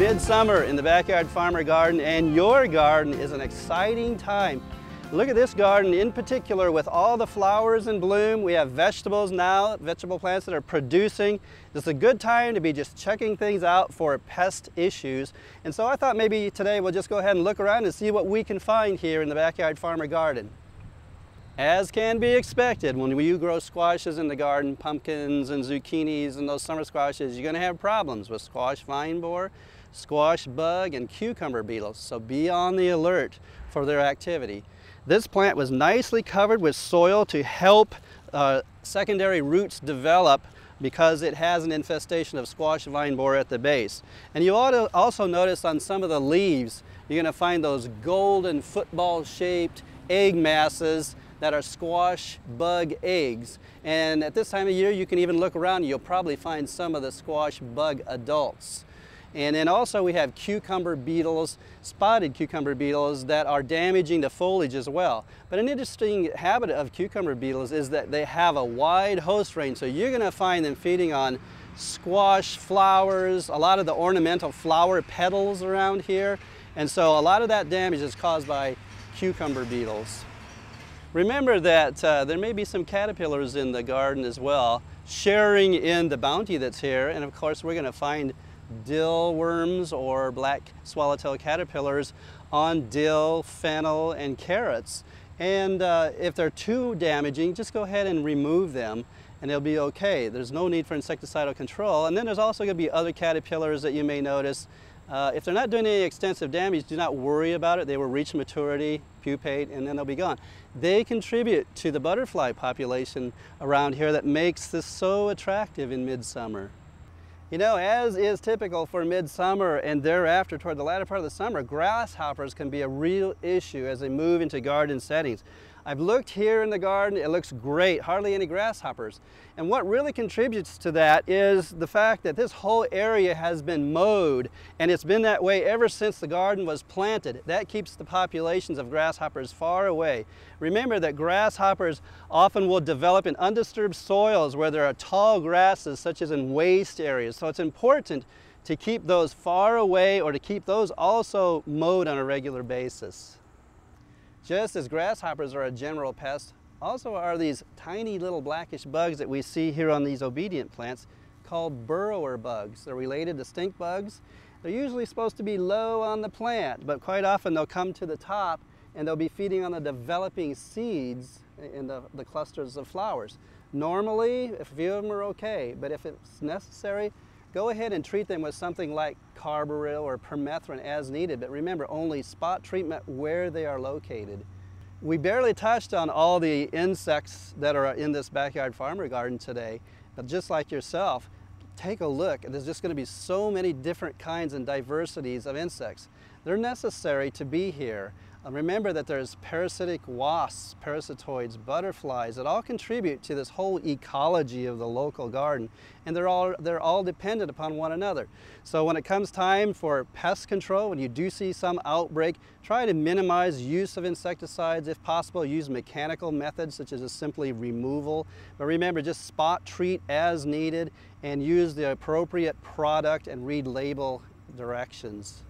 midsummer in the Backyard Farmer Garden, and your garden is an exciting time. Look at this garden in particular with all the flowers in bloom. We have vegetables now, vegetable plants that are producing. This is a good time to be just checking things out for pest issues. And so I thought maybe today we'll just go ahead and look around and see what we can find here in the Backyard Farmer Garden. As can be expected, when you grow squashes in the garden, pumpkins and zucchinis and those summer squashes, you're going to have problems with squash vine borer, squash bug, and cucumber beetles. So be on the alert for their activity. This plant was nicely covered with soil to help secondary roots develop because it has an infestation of squash vine borer at the base. And you ought to also notice on some of the leaves, you're going to find those golden football-shaped egg masses that are squash bug eggs. And at this time of year, you can even look around and you'll probably find some of the squash bug adults. And then also we have cucumber beetles, spotted cucumber beetles that are damaging the foliage as well. But an interesting habit of cucumber beetles is that they have a wide host range. So you're going to find them feeding on squash flowers, a lot of the ornamental flower petals around here. And so a lot of that damage is caused by cucumber beetles. Remember that there may be some caterpillars in the garden as well, sharing in the bounty that's here. And of course we're going to find dill worms or black swallowtail caterpillars on dill, fennel, and carrots. And if they're too damaging, just go ahead and remove them and they'll be okay. There's no need for insecticidal control. And then there's also going to be other caterpillars that you may notice. If they're not doing any extensive damage, do not worry about it. They will reach maturity, pupate, and then they'll be gone. They contribute to the butterfly population around here that makes this so attractive in midsummer. You know, as is typical for midsummer and thereafter toward the latter part of the summer, grasshoppers can be a real issue as they move into garden settings. I've looked here in the garden, it looks great, hardly any grasshoppers. And what really contributes to that is the fact that this whole area has been mowed, and it's been that way ever since the garden was planted. That keeps the populations of grasshoppers far away. Remember that grasshoppers often will develop in undisturbed soils where there are tall grasses, such as in waste areas. So it's important to keep those far away or to keep those also mowed on a regular basis. Just as grasshoppers are a general pest, also are these tiny little blackish bugs that we see here on these obedient plants called burrower bugs. They're related to stink bugs. They're usually supposed to be low on the plant, but quite often they'll come to the top and they'll be feeding on the developing seeds in the clusters of flowers. Normally, a few of them are okay, but if it's necessary, go ahead and treat them with something like carbaryl or permethrin as needed, but remember, only spot treatment where they are located. We barely touched on all the insects that are in this backyard farmer garden today, but just like yourself, take a look. There's just going to be so many different kinds and diversities of insects. They're necessary to be here. Remember that there's parasitic wasps, parasitoids, butterflies that all contribute to this whole ecology of the local garden, and they're all dependent upon one another. So when it comes time for pest control, when you do see some outbreak, try to minimize use of insecticides. If possible, use mechanical methods such as a simply removal. But remember, just spot treat as needed and use the appropriate product and read label directions.